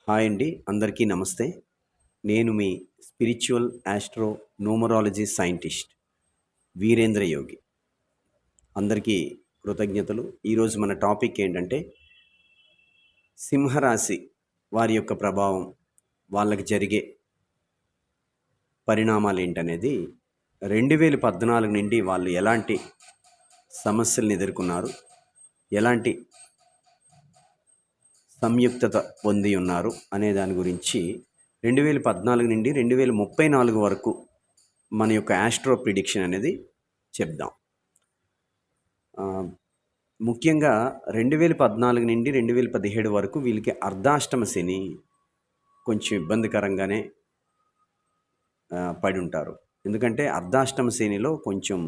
Hi అండి, అందరికీ నమస్తే. నేను మీ spiritual astro numerology scientist Virendra Yogi. అందరికీ కృతజ్ఞతలు. ఈరోజు మన టాపిక్ ఏంటంటే సింహరాశి వారి యొక్క ప్రభావం, వాళ్ళకి జరిగే పరిణామాలు ఏంటనేది 2014 నుండి వాళ్ళు ఎలాంటి సమస్యలను ఎదుర్కొన్నారు, ఎలాంటి సంయుక్తత పొంది ఉన్నారు అనే దాని గురించి 2014 నుండి 2034 వరకు మన యొక్క ఆస్ట్రో ప్రిడిక్షన్ అనేది చెప్దాం. ముఖ్యంగా 2014 నుండి 2017 వరకు వీళ్ళకి అర్ధాష్టమ శని కొంచెం ఇబ్బందికరంగానే పడి ఉంటారు. ఎందుకంటే అర్ధాష్టమ శనిలో కొంచెం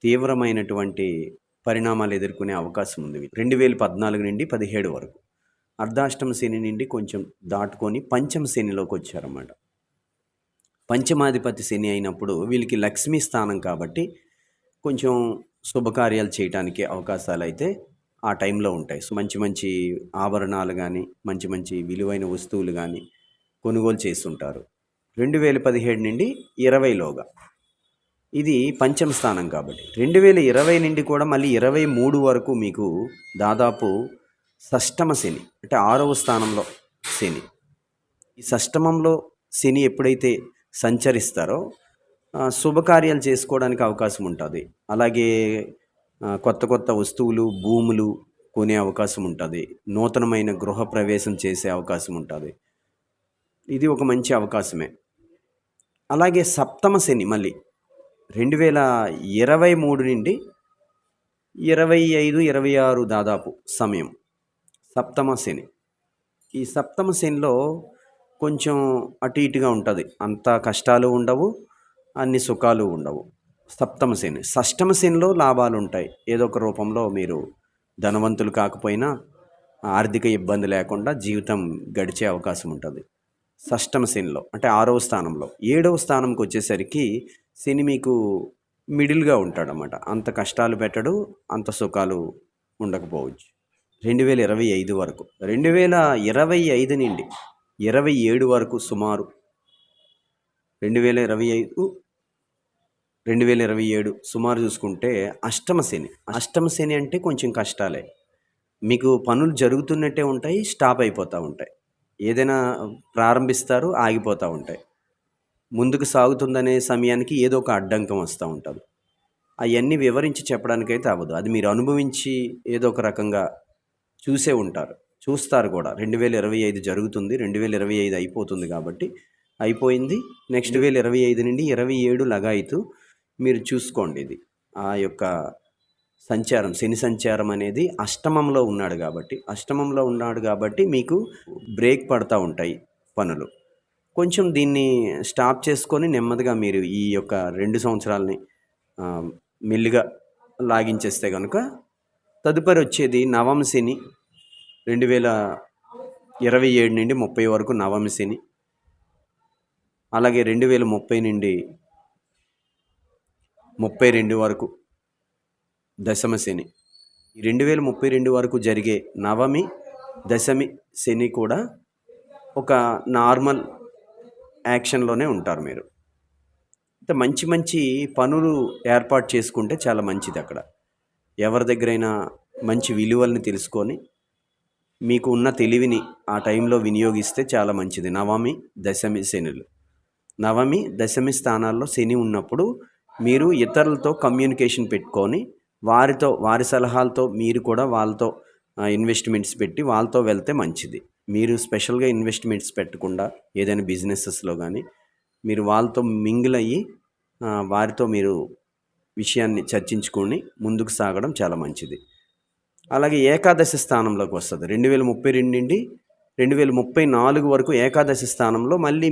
తీవ్రమైనటువంటి పరిణామాలు ఎదుర్కొనే అవకాశం ఉంది 2014 నుండి 17 వరకు. అర్ధాష్టమ శని నుండి కొంచెం దాటుకొని పంచమ శనిలోకి వచ్చారన్నమాట. పంచమాధిపతి శని అయినప్పుడు వీళ్ళకి లక్ష్మీ స్థానం కాబట్టి కొంచెం శుభకార్యాలు చేయడానికి అవకాశాలు అయితే ఆ టైంలో ఉంటాయి. సో మంచి మంచి ఆభరణాలు కానీ, మంచి మంచి విలువైన వస్తువులు కానీ కొనుగోలు చేస్తుంటారు 2017 నుండి 20లోగా. ఇది పంచమ స్థానం కాబట్టి 2020 నుండి కూడా మళ్ళీ 23 వరకు మీకు దాదాపు షష్టమ శని, అంటే 6వ స్థానంలో శని. ఈ షష్టమంలో శని ఎప్పుడైతే సంచరిస్తారో శుభకార్యాలు చేసుకోవడానికి అవకాశం ఉంటుంది. అలాగే కొత్త కొత్త వస్తువులు, భూములు కొనే అవకాశం ఉంటుంది. నూతనమైన గృహప్రవేశం చేసే అవకాశం ఉంటుంది. ఇది ఒక మంచి అవకాశమే. అలాగే సప్తమ శని మళ్ళీ 2023 నుండి 25, 26 దాదాపు సమయం సప్తమ శని. ఈ సప్తమ శనిలో కొంచెం అటు ఇటుగా ఉంటుంది. అంత కష్టాలు ఉండవు, అన్ని సుఖాలు ఉండవు. సప్తమ శని. షష్టమ శనిలో లాభాలు ఉంటాయి. ఏదో ఒక రూపంలో మీరు ధనవంతులు కాకపోయినా ఆర్థిక ఇబ్బంది లేకుండా జీవితం గడిచే అవకాశం ఉంటుంది షష్టమ శనిలో, అంటే 6వ స్థానంలో. 7వ స్థానంకి వచ్చేసరికి శని మీకు మిడిల్గా ఉంటాడన్నమాట. అంత కష్టాలు పెట్టడు, అంత సుఖాలు ఉండకపోవచ్చు 2025 వరకు. 2025 నుండి 27 వరకు సుమారు 2025, 2027 సుమారు చూసుకుంటే అష్టమ శని. అష్టమ శని అంటే కొంచెం కష్టాలే. మీకు పనులు జరుగుతున్నట్టే ఉంటాయి, స్టాప్ అయిపోతూ ఉంటాయి. ఏదైనా ప్రారంభిస్తారు, ఆగిపోతూ ఉంటాయి. ముందుకు సాగుతుందనే సమయానికి ఏదో ఒక అడ్డంకం వస్తూ ఉంటుంది. అవన్నీ వివరించి చెప్పడానికైతే అవ్వదు. అది మీరు అనుభవించి ఏదో ఒక రకంగా చూసే ఉంటారు, చూస్తారు కూడా. 2025 జరుగుతుంది, 2025 అయిపోతుంది కాబట్టి అయిపోయింది. నెక్స్ట్ 2025 నుండి 27 లగాయితూ మీరు చూసుకోండి. ఇది ఆ యొక్క సంచారం, శని సంచారం అనేది అష్టమంలో ఉన్నాడు కాబట్టి మీకు బ్రేక్ పడతా ఉంటాయి పనులు. కొంచెం దీన్ని స్టాప్ చేసుకొని నెమ్మదిగా మీరు ఈ యొక్క 2 సంవత్సరాలని మెల్లిగా లాగించేస్తే కనుక తదుపరి వచ్చేది నవమ శని. 2027 నుండి 30 వరకు నవమ శని. అలాగే 2030 నుండి 32 వరకు దశమ శని. ఈ 2032 వరకు జరిగే నవమి, దశమి శని కూడా ఒక నార్మల్ యాక్షన్లోనే ఉంటారు మీరు. మంచి మంచి పనులు ఏర్పాటు చేసుకుంటే చాలా మంచిది. అక్కడ ఎవరి దగ్గరైనా మంచి విలువల్ని తెలుసుకొని మీకు ఉన్న తెలివిని ఆ టైంలో వినియోగిస్తే చాలా మంచిది. నవమి, దశమి శనులు. నవమి, దశమి స్థానాల్లో శని ఉన్నప్పుడు మీరు ఇతరులతో కమ్యూనికేషన్ పెట్టుకొని వారి సలహాలతో మీరు కూడా వాళ్ళతో ఇన్వెస్ట్మెంట్స్ పెట్టి వాళ్ళతో వెళ్తే మంచిది. మీరు స్పెషల్గా ఇన్వెస్ట్మెంట్స్ పెట్టకుండా ఏదైనా బిజినెసెస్లో కానీ మీరు వాళ్ళతో మింగిల్ అయ్యి వారితో మీరు విషయాన్ని చర్చించుకొని ముందుకు సాగడం చాలా మంచిది. అలాగే ఏకాదశి స్థానంలోకి వస్తుంది 2032 నుండి 2034 వరకు. ఏకాదశి స్థానంలో మళ్ళీ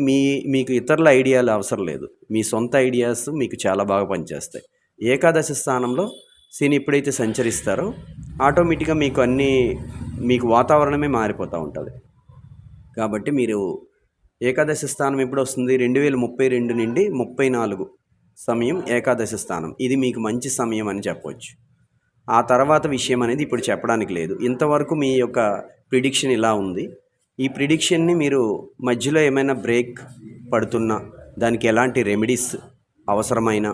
మీకు ఇతరుల ఐడియాలు అవసరం లేదు, మీ సొంత ఐడియాస్ మీకు చాలా బాగా పనిచేస్తాయి. ఏకాదశి స్థానంలో శని ఎప్పుడైతే సంచరిస్తారో ఆటోమేటిక్గా మీకు వాతావరణమే మారిపోతూ ఉంటుంది. కాబట్టి మీరు ఏకాదశి స్థానం ఎప్పుడు వస్తుంది? 2032 నుండి 34 సమయం ఏకాదశి స్థానం. ఇది మీకు మంచి సమయం అని చెప్పవచ్చు. ఆ తర్వాత విషయం అనేది ఇప్పుడు చెప్పడానికి లేదు. ఇంతవరకు మీ యొక్క ప్రిడిక్షన్ ఇలా ఉంది. ఈ ప్రిడిక్షన్ని మీరు మధ్యలో ఏమైనా బ్రేక్ పడుతున్నా, దానికి ఎలాంటి రెమెడీస్ అవసరమైన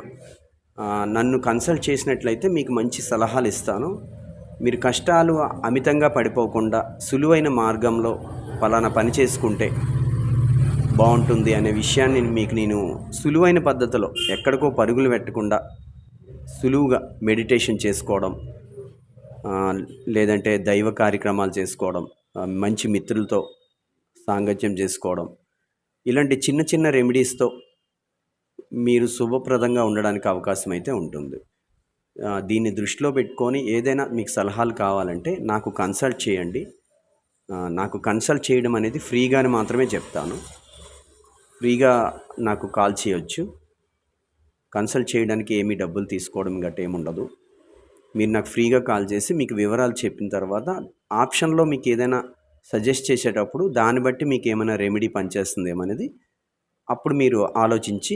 నన్ను కన్సల్ట్ చేసినట్లయితే మీకు మంచి సలహాలు ఇస్తాను. మీరు కష్టాలు అమితంగా పడిపోకుండా సులువైన మార్గంలో పలానా పని చేసుకుంటే బాగుంటుంది అనే విషయాన్ని మీకు నేను సులువైన పద్ధతిలో ఎక్కడికో పరుగులు పెట్టకుండా సులువుగా మెడిటేషన్ చేసుకోవడం, లేదంటే దైవ కార్యక్రమాలు చేసుకోవడం, మంచి మిత్రులతో సాంగత్యం చేసుకోవడం, ఇలాంటి చిన్న చిన్న రెమెడీస్తో మీరు శుభప్రదంగా ఉండడానికి అవకాశం అయితే ఉంటుంది. దీన్ని దృష్టిలో పెట్టుకొని ఏదైనా మీకు సలహాలు కావాలంటే నాకు కన్సల్ట్ చేయండి. నాకు కన్సల్ట్ చేయడం అనేది ఫ్రీగానే మాత్రమే చెప్తాను. ఫ్రీగా నాకు కాల్ చేయొచ్చు. కన్సల్ట్ చేయడానికి ఏమీ డబ్బులు తీసుకోవడం గట్రా ఏమి ఉండదు. మీరు నాకు ఫ్రీగా కాల్ చేసి మీకు వివరాలు చెప్పిన తర్వాత ఆప్షన్లో మీకు ఏదైనా సజెస్ట్ చేసేటప్పుడు దాన్ని బట్టి మీకు ఏమైనా రెమెడీ పనిచేస్తుందేమో అనేది అప్పుడు మీరు ఆలోచించి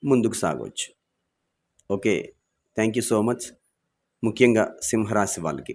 ముందుకు సాగవచ్చు. Okay, thank you so much. ముఖ్యంగా సింహరాశి వాళ్ళకి